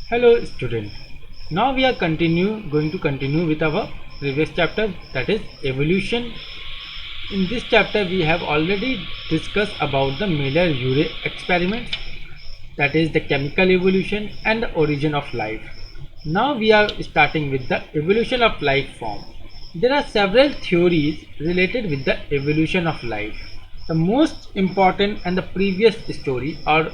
Hello student. Now we are going to continue with our previous chapter, that is evolution. In this chapter we have already discussed about the Miller-Urey experiments, that is the chemical evolution and the origin of life. Now we are starting with the evolution of life form. There are several theories related with the evolution of life. The most important and the previous story, or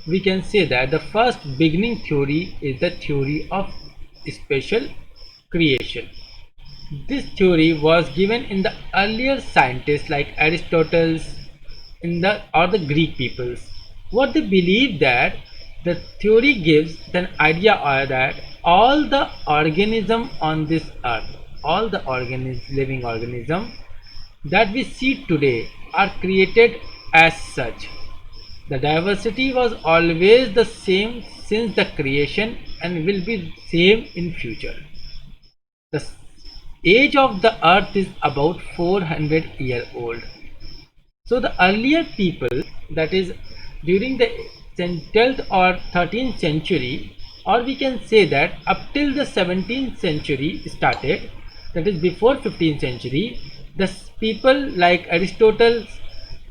we can say that the first beginning theory, is the theory of special creation. This theory was given in the earlier scientists like Aristotle in the or the Greek peoples. What they believe that the theory gives an idea that all the organism on this earth, all the living organism that we see today are created as such. The diversity was always the same since the creation and will be same in future. The age of the earth is about 400-year old. So the earlier people, that is during the 12th or 13th century, or we can say that up till the 17th century started, that is before 15th century, the people like Aristotle,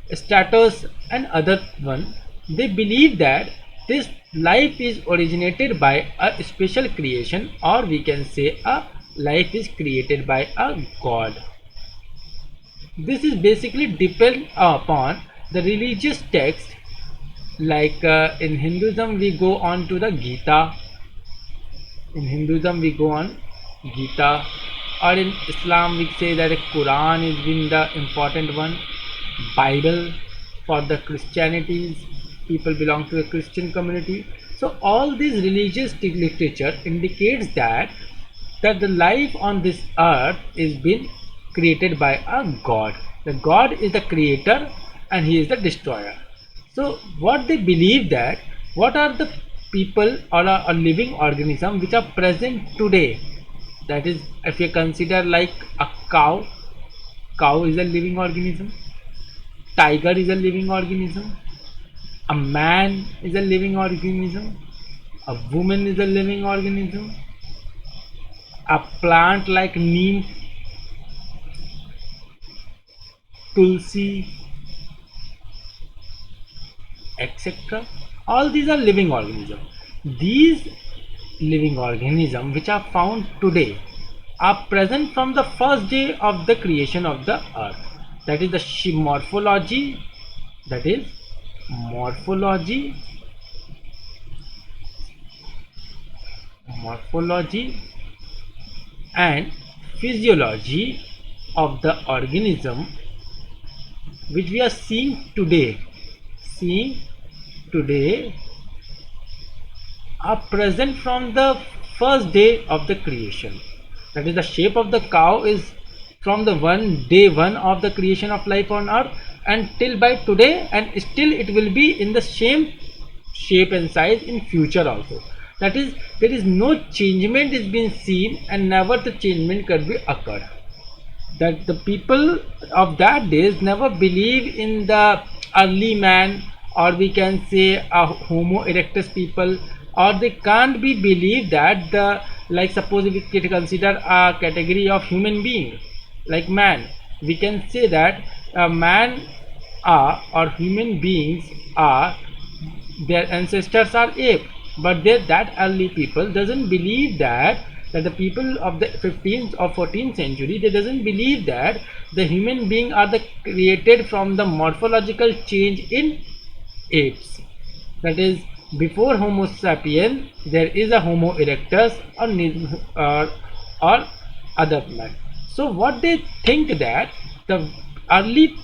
Stratos and other one, they believe that this life is originated by a special creation, or we can say a life is created by a god. This is basically depend upon the religious text, like in Hinduism we go on to the Gita. In Hinduism we go on Gita, or in Islam we say that Quran is been the important one. Bible for the Christianities, people belong to a Christian community. So all these religious literature indicates that the life on this earth is been created by a god. The god is the creator and he is the destroyer. So what they believe that what are the people or a living organism which are present today, that is if you consider like a cow is a living organism, tiger is a living organism, a man is a living organism, a woman is a living organism, a plant like neem, tulsi, etc. All these are living organisms. These living organisms which are found today are present from the first day of the creation of the earth. That is the morphology, that is morphology, morphology and physiology of the organism which we are seeing today are present from the first day of the creation. That is the shape of the cow is from the day one of the creation of life on earth and till by today, and still it will be in the same shape and size in future also. That is, there is no changement is being seen and never the changement could be occurred. That the people of that days never believe in the early man, or we can say a homo erectus people, or they can't be believed that the, like suppose we can consider a category of human being like man, we can say that a man are or human beings are, their ancestors are ape, but that early people doesn't believe that the people of the 15th or 14th century, they doesn't believe that the human being are the created from the morphological change in apes. That is, before homo sapien there is a homo erectus or other man. So what they think that the early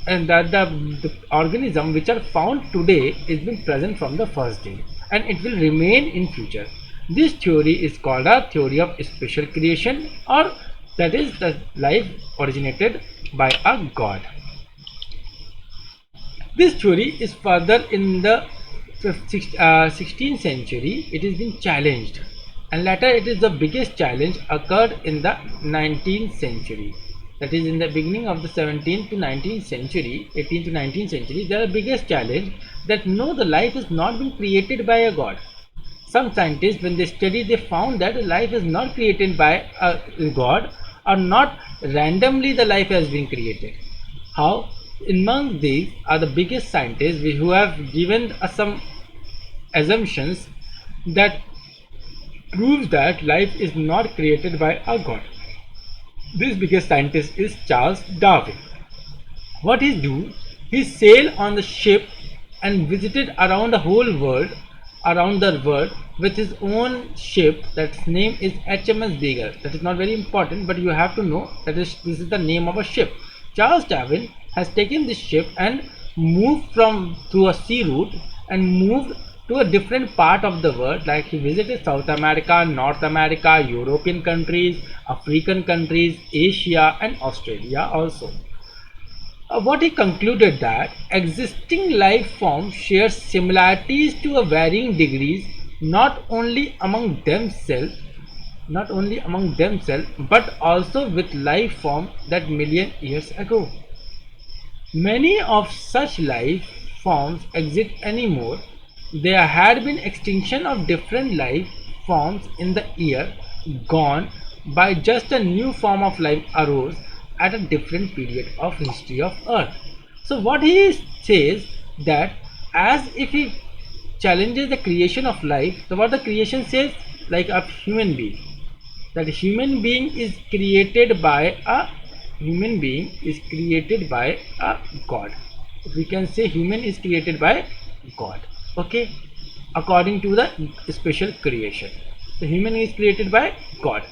and that the organism which are found today is been present from the first day and it will remain in future. This theory is called a theory of special creation, or that is the life originated by a god. This theory is further in the 16th century. It has been challenged, and later it is the biggest challenge occurred in the 19th century. That is, in the beginning of the 17th to 19th century, 18th to 19th century, the biggest challenge that no, the life is not been created by a god. some scientists, when they study, they found that life is not created by a god, or not randomly the life has been created. How? Among these are the biggest scientists who have given us some assumptions that proves that life is not created by a god. This biggest scientist is Charles Darwin. What he do? He sailed on the ship and visited around the whole world, around the world with his own ship. That's name is HMS Beagle. That is not very important, but you have to know that this is the name of a ship. Charles Darwin has taken this ship and moved from through a sea route and moved to a different part of the world. Like he visited South America, North America, European countries, African countries, Asia, and Australia also. What he concluded that existing life forms share similarities to a varying degrees, not only among themselves, but also with life form that million years ago. Many of such life forms exist anymore. There had been extinction of different life forms in the year gone by. Just a new form of life arose at a different period of history of earth. So what he says that as if he challenges the creation of life, so what the creation says, like a human being, that human being is created by a god. We can say human is created by god. Okay, according to the special creation, the human is created by god.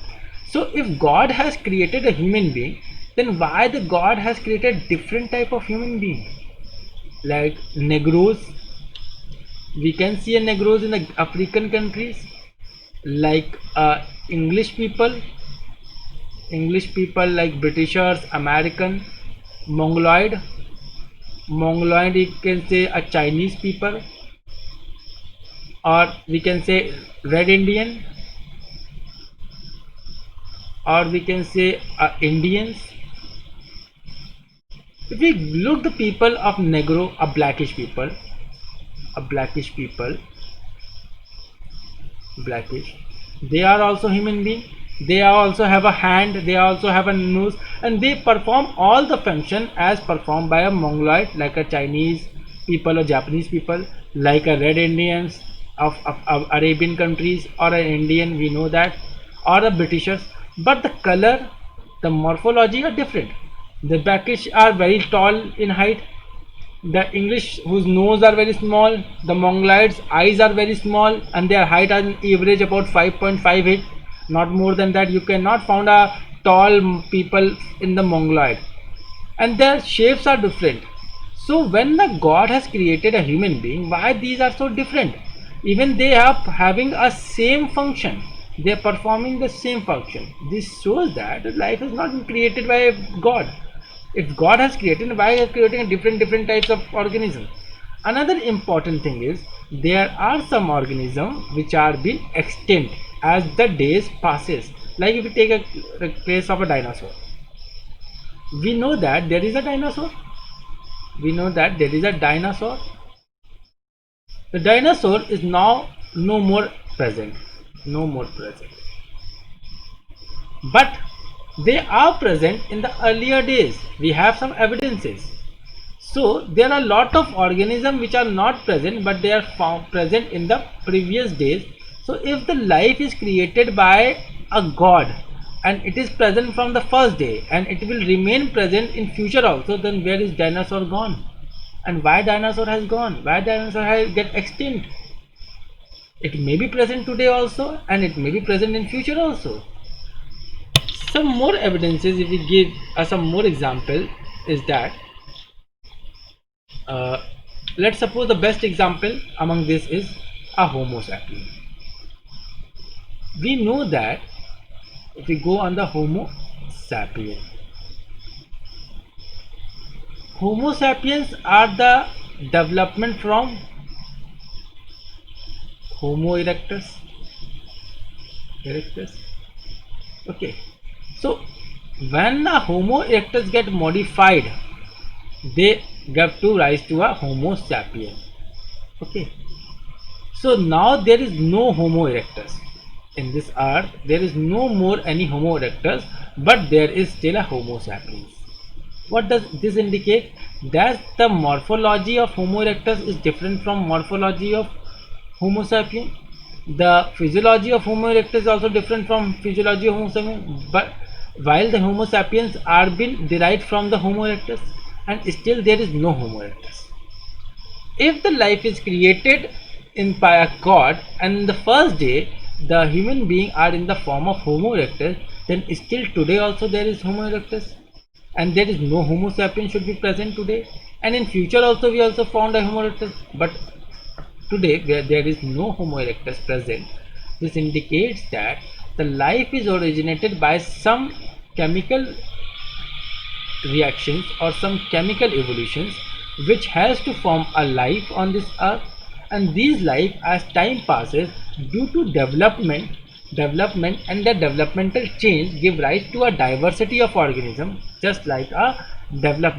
So if god has created a human being, then why the god has created different type of human being, like Negroes? We can see a Negroes in the African countries, like English people like Britishers, American, Mongoloid. You can say a Chinese people, or we can say Red Indian, or we can say Indians. If we look the people of Negro, a blackish people, blackish, they are also human being. They also have a hand, they also have a nose, and they perform all the function as performed by a Mongoloid, like a Chinese people or Japanese people, like a Red Indians of Arabian countries, or an Indian, we know that, or the Britishers. But the color, the morphology are different. The blackish are very tall in height, the English whose nose are very small, the Mongoloids eyes are very small, and their height on average about 5.58, not more than that. You cannot find a tall people in the Mongoloid, and their shapes are different. So when the god has created a human being, why these are so different? Even they are having a same function, they are performing the same function. This shows that life is not created by god. If god has created, why is creating different types of organisms? Another important thing is there are some organisms which are being extinct as the days passes. Like if you take a case of a dinosaur, we know that there is a dinosaur. The dinosaur is now no more present, but they are present in the earlier days. We have some evidences. So there are a lot of organisms which are not present, but they are found present in the previous days. So if the life is created by a god and it is present from the first day and it will remain present in future also, then where is dinosaur gone? And why dinosaur has gone? Why dinosaur has get extinct? It may be present today also, and it may be present in future also. Some more evidences, if we give some more example, is that let's suppose the best example among this is a Homo sapien. We know that if we go on the Homo sapien, Homo sapiens are the development from Homo erectus. Okay, so when a Homo erectus get modified, they give to rise to a Homo sapien. Okay, So now there is no Homo erectus in this earth. There is no more any Homo erectus, but there is still a Homo sapiens. What does this indicate? That the morphology of Homo erectus is different from morphology of Homo sapien. The physiology of Homo erectus is also different from physiology of Homo sapien. But while the Homo sapiens are been derived from the Homo erectus, and still there is no Homo erectus. If the life is created in by a god, and the first day the human being are in the form of Homo erectus, then still today also there is Homo erectus, and there is no Homo sapien should be present today, and in future also we also found a Homo erectus, but today where there is no Homo erectus present. This indicates that the life is originated by some chemical reactions or some chemical evolutions which has to form a life on this earth, and these life as time passes due to development and the developmental change give rise to a diversity of organisms, just like a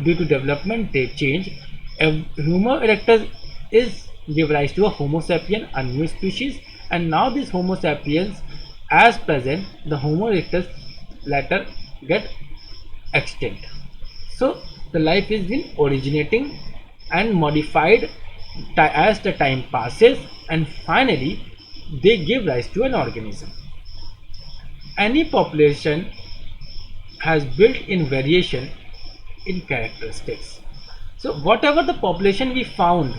due to development change a Homo erectus is give rise to a Homo sapien, a new species, and now this Homo sapiens as present, the Homo erectus later get extinct. So the life is been originating and modified as the time passes, and finally they give rise to an organism. Any population has built-in variation in characteristics. So whatever the population we found,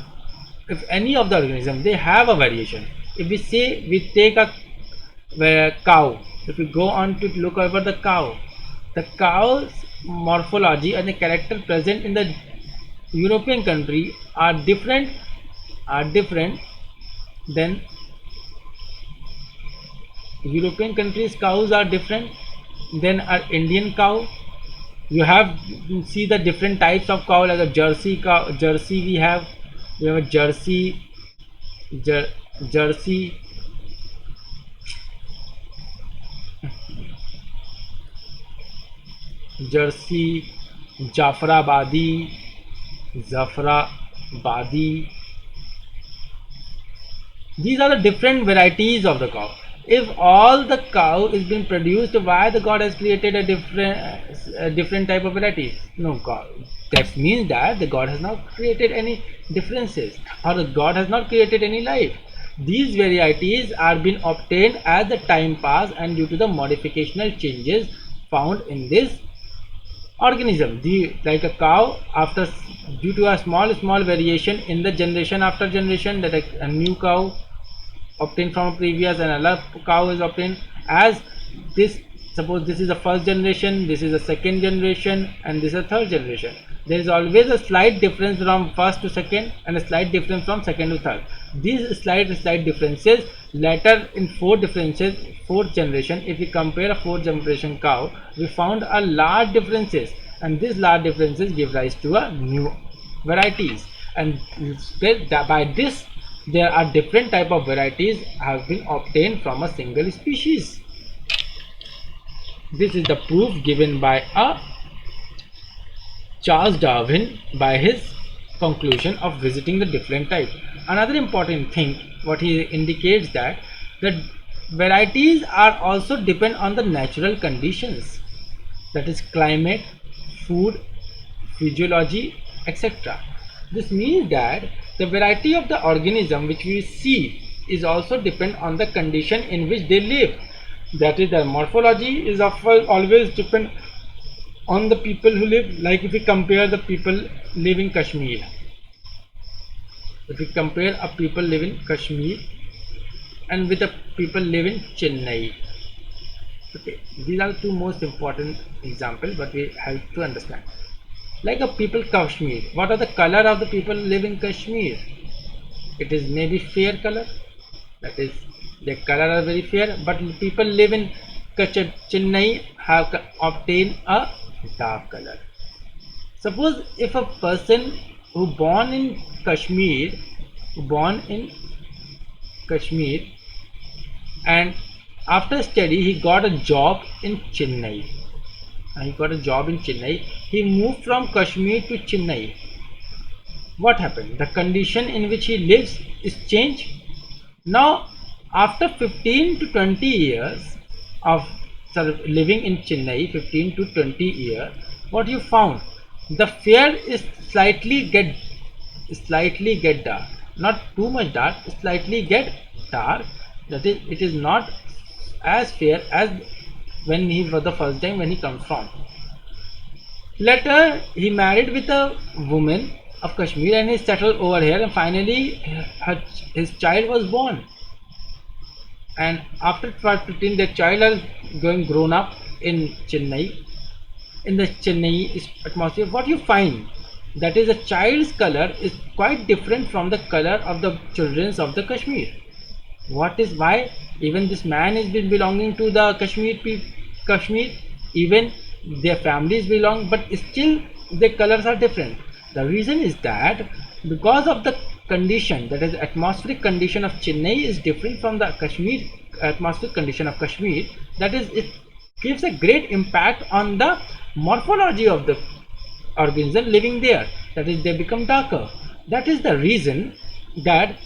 if any of the organism they have a variation. If we say we take a cow, if we go on to look over the cow's morphology and the character present in the European country are different than European countries. Cows are different than our Indian cow. You have see the different types of cow, like a Jersey cow. Jersey we have a Jersey, Jersey, Jersey, Jafrabadi, Zafrabadi. These are the different varieties of the cow. If all the cow is being produced, why the God has created a different type of varieties? No, God. That means that the God has not created any differences, or the God has not created any life. These varieties are being obtained as the time pass and due to the modificational changes found in this organism. Like a cow, after due to a small variation in the generation after generation, that a new cow obtained from a previous and another cow is obtained as this. Suppose this is the first generation, this is the second generation, and this is the third generation. There is always a slight difference from first to second and a slight difference from second to third. These slight differences later in fourth generation, if we compare a fourth generation cow, we found a large differences, and these large differences give rise to a new varieties, and by this there are different type of varieties have been obtained from a single species. This is the proof given by Charles Darwin by his conclusion of visiting the different type. Another important thing what he indicates that the varieties are also depend on the natural conditions, that is climate, food, physiology, etc. This means that the variety of the organism which we see is also depend on the condition in which they live. That is, the morphology is always depend on the people who live. Like if we compare the people live in Kashmir, if we compare a people live in Kashmir and with the people live in Chennai, okay, these are the two most important examples but we have to understand. Like a people Kashmir, what are the color of the people live in Kashmir? It is maybe fair color, that is their color are very fair, but people live in Chennai have obtained a dark color. Suppose if a person who born in Kashmir and after study he got a job in Chennai, he moved from Kashmir to Chennai. What happened? The condition in which he lives is changed. Now after 15 to 20 years of living in Chennai, 15 to 20 years, what you found, the fair is slightly get dark, not too much dark, slightly get dark. That is, it is not as fair as when he was the first time when he comes from. Later he married with a woman of Kashmir and he settled over here, and finally his child was born. And after 15, the child is going grown up in Chennai. In the Chennai atmosphere, what you find, that is, a child's color is quite different from the color of the children's of the Kashmir. What is why? Even this man is belonging to the Kashmir, even their families belong, but still their colors are different. The reason is that because of the condition, that is atmospheric condition of Chennai is different from the Kashmir atmospheric condition of Kashmir. That is, it gives a great impact on the morphology of the organism living there. That is, they become darker. That is the reason that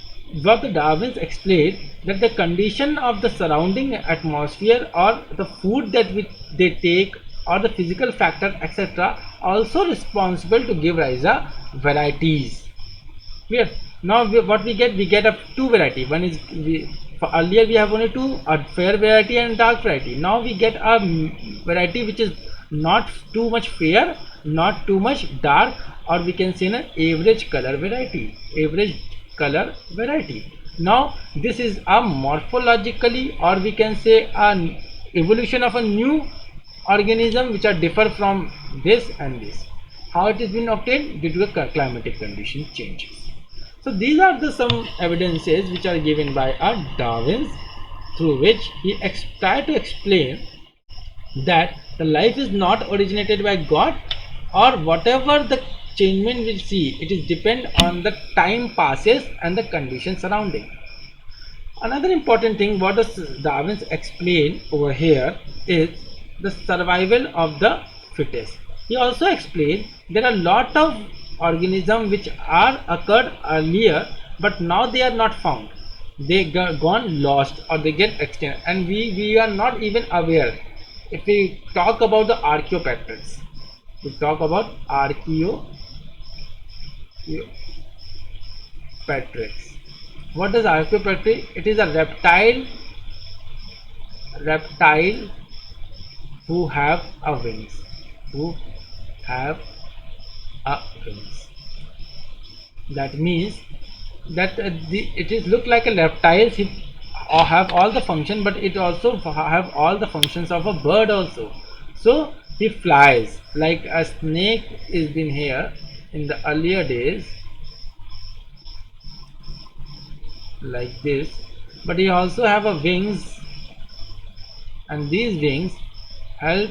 what the Darwins explained, that the condition of the surrounding atmosphere or the food that they take or the physical factor etc. also responsible to give rise to varieties. Clear? Now what we get a two variety. One is earlier we have only two, a fair variety and dark variety. Now we get a variety which is not too much fair, not too much dark, or we can say an average color variety. Now this is a morphologically, or we can say an evolution of a new organism which are differ from this and this. How it has been obtained? Due to the climatic condition changes. So these are the some evidences which are given by Darwin, through which he tried to explain that the life is not originated by God, or whatever the changement we see, it is depend on the time passes and the condition surrounding. Another important thing what does Darwin explain over here is the survival of the fittest. He also explained there are a lot of organisms which are occurred earlier, but now they are not found. They gone lost or they get extinct, and we are not even aware. If we talk about the Archaeopteryx, what is Archaeopteryx? It is a reptile who have a wings, that means that it is look like a reptile, or have all the function, but it also have all the functions of a bird also. So he flies like a snake is been here in the earlier days like this, but he also have a wings, and these wings help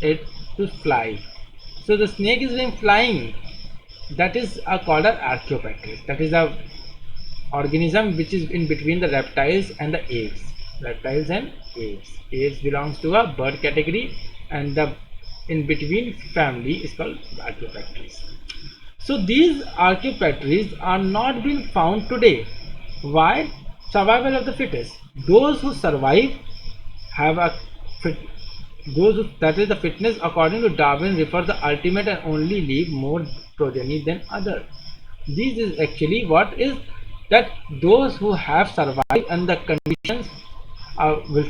it to fly. So the snake is been flying. That is called an Archaeopteryx. That is a organism which is in between the reptiles and the aves. Aves belongs to a bird category, and the in between family is called Archaeopteryx. So these Archaeopteryx are not being found today. Why? Survival of the fittest. Those who survive have a that is the fitness according to Darwin refers the ultimate and only leave more progeny than others. This is actually what is that those who have survived and the conditions will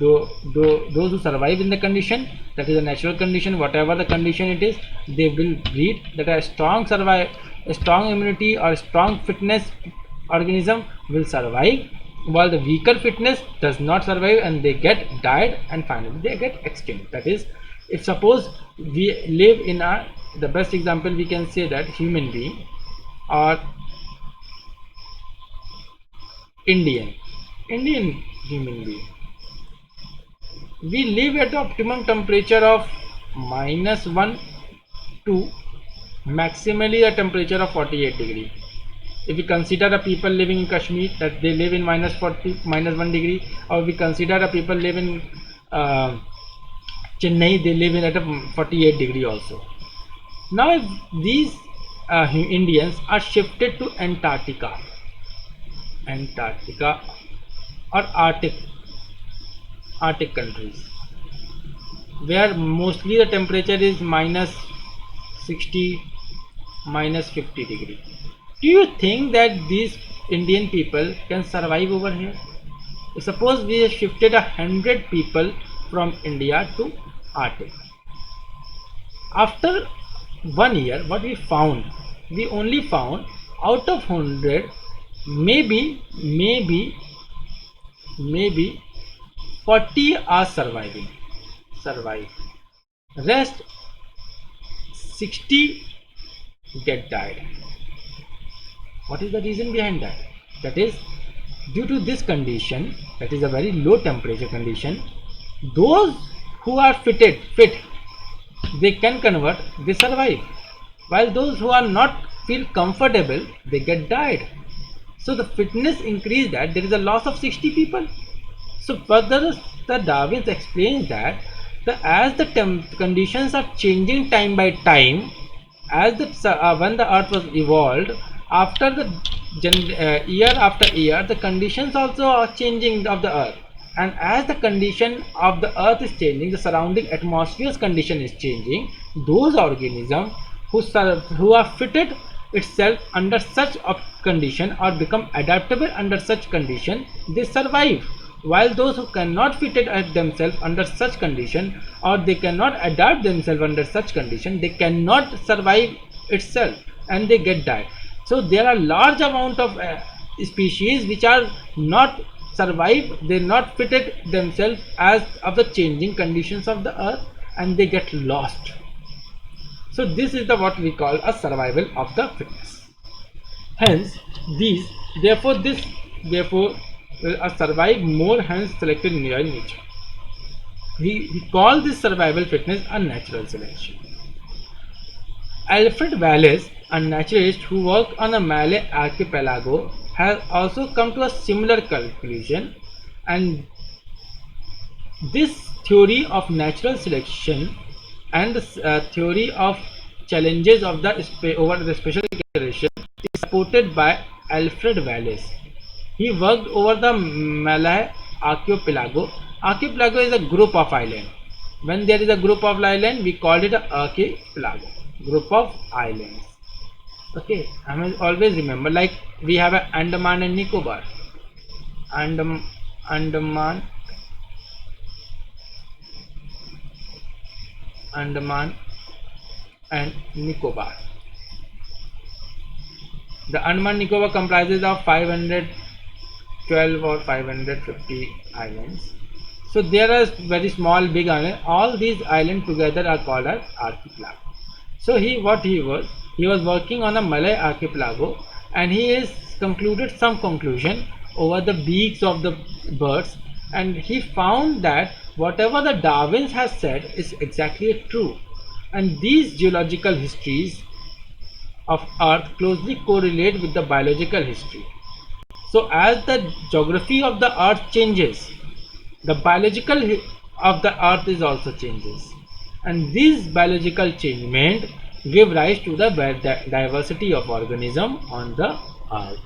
those who survive in the condition, that is a natural condition, whatever the condition it is, they will breed. That a strong immunity or strong fitness organism will survive, while the weaker fitness does not survive and they get died and finally they get extinct. That is, if suppose we live in the best example we can say that human being or Indian human being, we live at the optimum temperature of -1 to maximally a temperature of 48 degree. If we consider the people living in Kashmir, that they live in -40, -1 degree, or we consider the people live in Chennai, they live in at a 48 degree also. Now if these Indians are shifted to Antarctica, Antarctica or Arctic countries, where mostly the temperature is minus 60, minus 50 degree. Do you think that these Indian people can survive over here? Suppose we shifted 100 people from India to Arctic. After 1 year, what we found? We only found out of 100, maybe 40 are survive. Rest 60 get died. What is the reason behind that? That is due to this condition, that is a very low temperature condition. Those who are fit, they can convert, they survive, while those who are not feel comfortable, they get died. So the fitness increase, that there is a loss of 60 people. So further, the Darwin explains that as the conditions are changing time by time, as when the earth was evolved, after the year after year, the conditions also are changing of the earth, and as the condition of the earth is changing, the surrounding atmosphere's condition is changing. Those organisms who are fitted itself under such a condition or become adaptable under such condition, they survive, while those who cannot fit it at themselves under such condition, or they cannot adapt themselves under such condition, they cannot survive itself and they get died. So there are large amount of species which are not survive, they not fitted themselves as of the changing conditions of the earth, and they get lost. So this is the what we call a survival of the fittest. Hence these, therefore survive more, hence selected in nature. We call this survival fitness a natural selection. Alfred Wallace, a naturalist who worked on the Malay archipelago, has also come to a similar conclusion, and this theory of natural selection and the theory of challenges of the over the special consideration is supported by Alfred Wallace. He worked over the Malay archipelago. Archipelago is a group of islands. When there is a group of islands, we call it an archipelago, group of islands. Okay, I must always remember, like we have a Andaman and Nicobar. Andaman and Nicobar. The Andaman Nicobar comprises of 512 or 550 islands. So there are very small, big islands. All these islands together are called as archipelago. So he was working on a Malay archipelago, and he has concluded some conclusion over the beaks of the birds, and he found that whatever the Darwin has said is exactly true, and these geological histories of earth closely correlate with the biological history. So as the geography of the earth changes, the biological of the earth is also changes, and this biological changement give rise to the diversity of organism on the earth.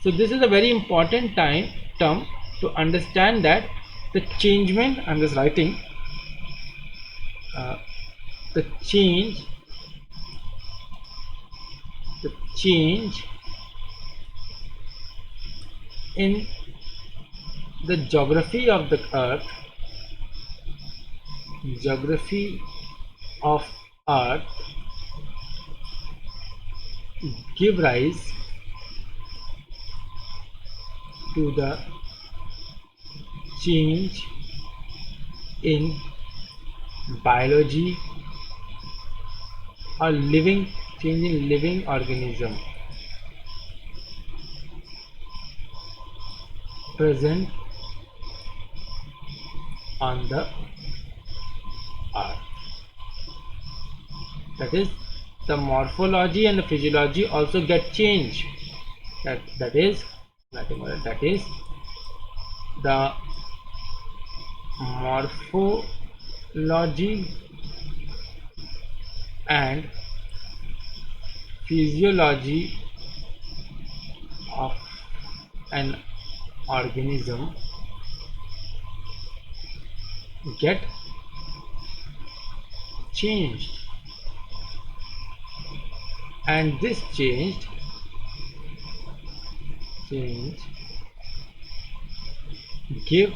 So this is a very important term to understand that the changement, I'm just writing the change in the geography of the earth, give rise to the change in biology or change in living organism present on the earth. That is, the morphology and the physiology also get changed. That is nothing more than that is the morphology and physiology of an organism get changed, and this change give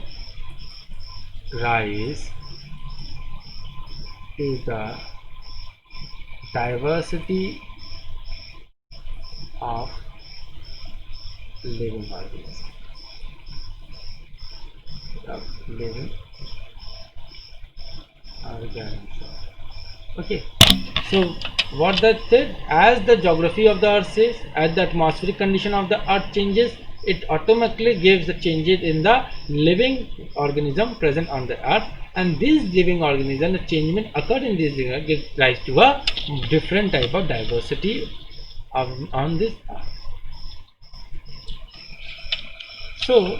rise to the diversity of living organisms. Living organisms. Okay, so what that said, as the geography of the earth says, as the atmospheric condition of the earth changes, it automatically gives the changes in the living organism present on the earth, and these living organism, the changement occurred in these living gives rise to a different type of diversity on this earth. So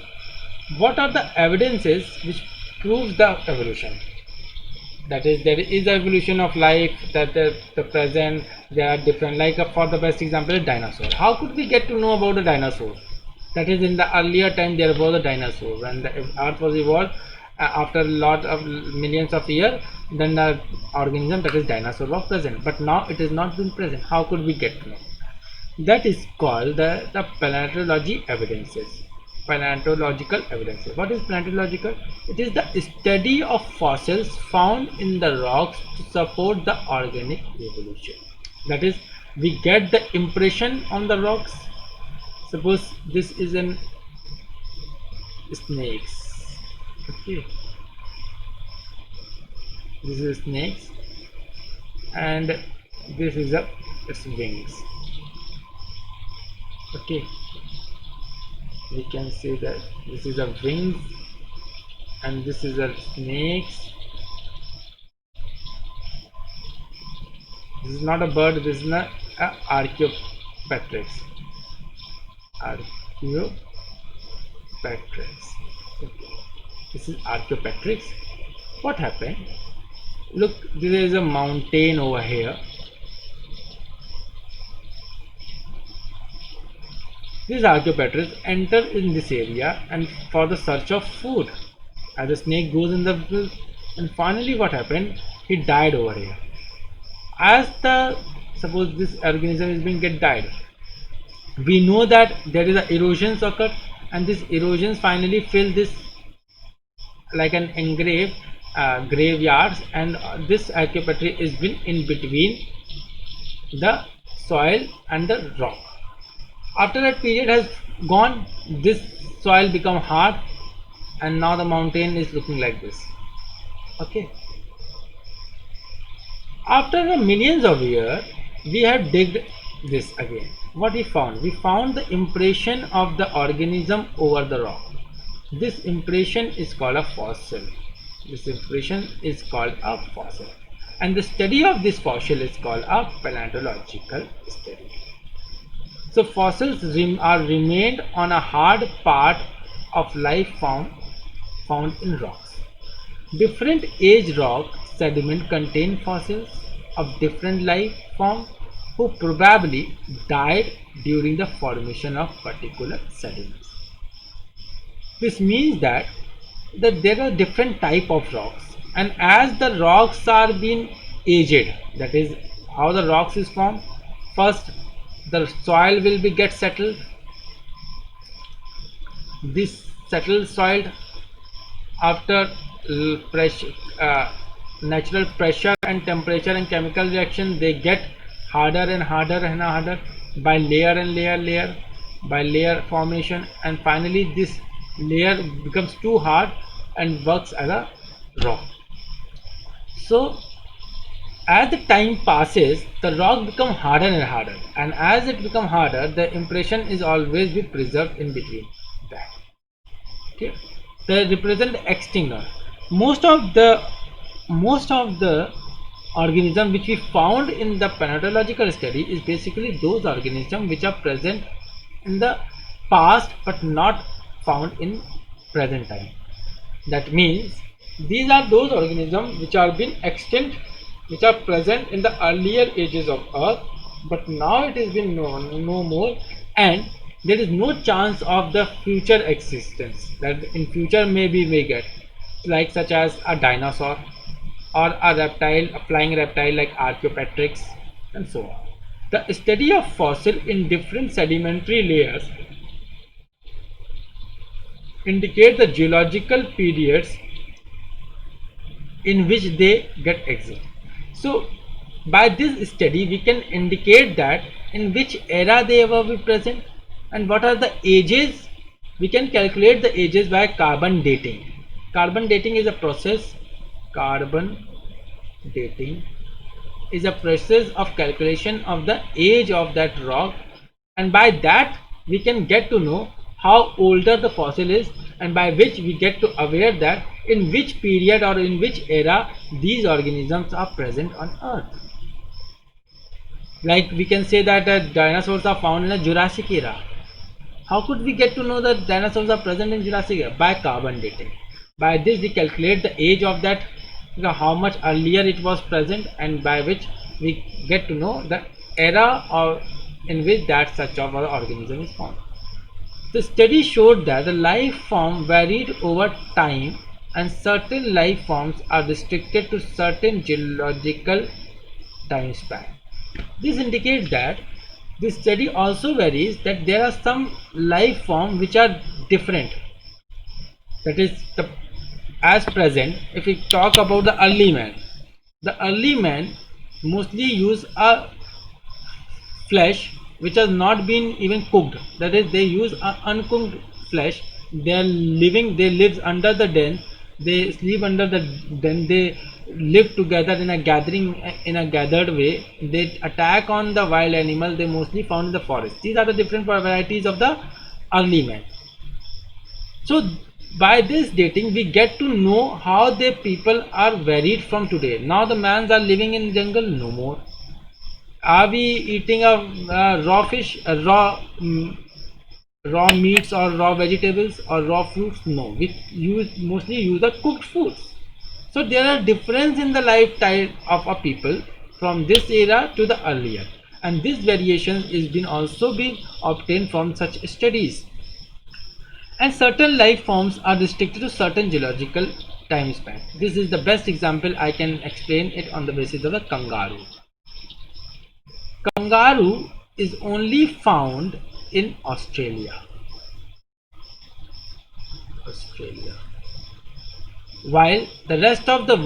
what are the evidences which proves the evolution? That is, there is evolution of life, that the present there are different, like for the best example, dinosaur. How could we get to know about a dinosaur? That is, in the earlier time there was a dinosaur when the earth was evolved, after a lot of millions of years, then the organism, that is dinosaur, was present, but now it is not been present. How could we get to know? That is called the paleontology evidences. Paleontological evidences. What is paleontological? It is the study of fossils found in the rocks to support the organic evolution. That is, we get the impression on the rocks. Suppose this is an snakes. Okay, this is snakes, and this is its wings. Okay, we can say that this is a wings and this is a snakes. This is not a bird, this is not a Archaeopteryx. Archaeopteryx. Okay. This is Archaeopteryx. What happened? Look, there is a mountain over here. This Archaeopteryx enter in this area and for the search of food. As the snake goes in the, and finally what happened? He died over here. As the, suppose this organism is being died, we know that there is a erosions occur, and this erosions finally fill this like an engraved graveyards, and this Archaeopteryx is been in between the soil and the rock. After that period has gone, this soil become hard, and now the mountain is looking like this. Okay, after the millions of years we have digged this again. What we found? We found the impression of the organism over the rock. This impression is called a fossil. This impression is called a fossil, and the study of this fossil is called a paleontological study. So fossils are remained on a hard part of life found in rocks. Different age rock sediment contain fossils of different life form who probably died during the formation of particular sediments. This means that there are different type of rocks, and as the rocks are being aged, that is how the rocks is formed. First the soil will be get settled. This settled soil, after pressure, natural pressure and temperature and chemical reaction, they get harder and harder and harder by layer and layer by layer formation, and finally this layer becomes too hard and works as a rock. So as the time passes, the rock become harder and harder, and as it become harder, the impression is always be preserved in between that. Okay, they represent extinct. Most of the organism which we found in the paleontological study is basically those organisms which are present in the past but not found in present time. That means these are those organisms which are been extinct, which are present in the earlier ages of earth, but now it has been known no more, and there is no chance of the future existence, that in future maybe we get, like such as a dinosaur or a reptile, a flying reptile like Archaeopteryx and so on. The study of fossil in different sedimentary layers indicate the geological periods in which they get exist. So by this study we can indicate that in which era they were be present and what are the ages. We can calculate the ages by carbon dating. Carbon dating is a process. Carbon dating is a process of calculation of the age of that rock, and by that we can get to know how older the fossil is, and by which we get to aware that in which period or in which era these organisms are present on earth. Like we can say that dinosaurs are found in the Jurassic era. How could we get to know that dinosaurs are present in Jurassic era? By carbon dating. By this we calculate the age of that, how much earlier it was present, and by which we get to know the era or in which that such of our organism is found. The study showed that the life form varied over time and certain life forms are restricted to certain geological time span. This indicates that this study also varies, that there are some life forms which are different. That is the as present. If we talk about the early man, the early man mostly use a flesh which has not been even cooked. That is, they use uncooked flesh. They live under the den. They sleep under the den. They live together in a gathered way. They attack on the wild animal. They mostly found in the forest. These are the different varieties of the early man. So by this dating we get to know how the people are varied from today. Now the mans are living in jungle, no more. Are we eating a raw fish, raw meats or raw vegetables or raw fruits? No, we mostly use the cooked foods. So there are difference in the lifestyle of a people from this era to the earlier, and this variation is been also been obtained from such studies. And certain life forms are restricted to certain geological time span. This is the best example I can explain it on the basis of the kangaroo. Kangaroo is only found in Australia. While in rest of the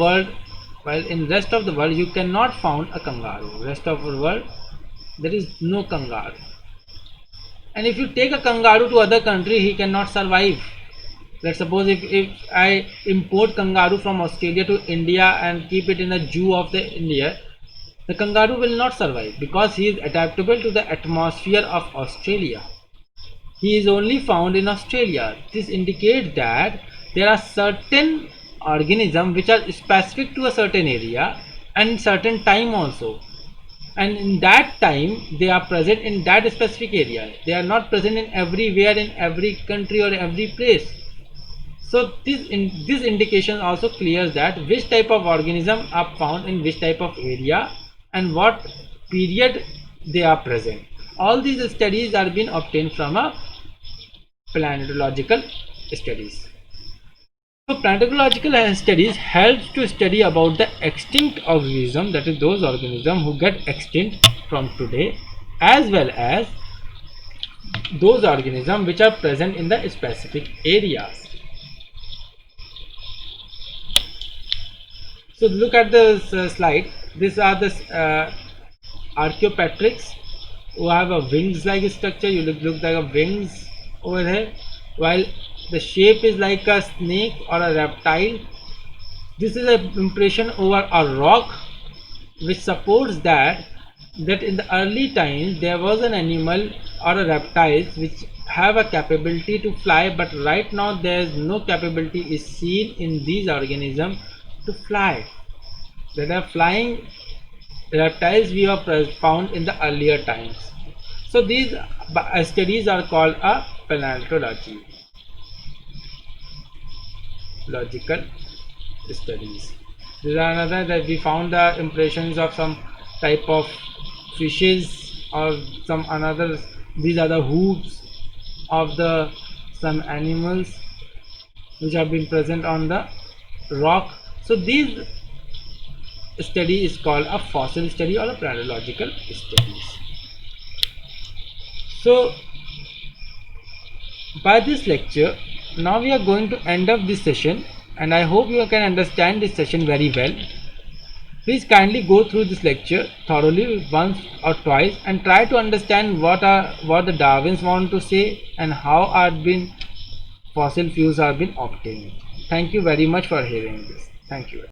world you cannot find a kangaroo. Rest of the world there is no kangaroo. And if you take a kangaroo to other country, he cannot survive. Let's suppose if I import kangaroo from Australia to India and keep it in a zoo of the India, the kangaroo will not survive because he is adaptable to the atmosphere of Australia. He is only found in Australia. This indicates that there are certain organisms which are specific to a certain area and certain time also. And in that time they are present in that specific area. They are not present in everywhere, in every country or every place. So this indication also clears that which type of organism are found in which type of area and what period they are present. All these studies are being obtained from a planetological studies. So planetological studies helps to study about the extinct organism, that is those organisms who get extinct from today, as well as those organisms which are present in the specific areas. So look at this slide. These are the Archaeopteryx who have a wings like structure. You look like a wings over here, while the shape is like a snake or a reptile. This is an impression over a rock which supports that in the early times there was an animal or a reptile which have a capability to fly, but right now there is no capability is seen in these organisms to fly. There are flying reptiles we have found in the earlier times. So these studies are called a paleontological studies. These are another that we found the impressions of some type of fishes or some another. These are the hoops of the some animals which have been present on the rock. So these study is called a fossil study or a paleontological studies. So by this lecture, now we are going to end up this session, and I hope you can understand this session very well. Please kindly go through this lecture thoroughly once or twice and try to understand what the Darwins want to say and how are been fossil fuels are been obtained. Thank you very much for hearing this. Thank you.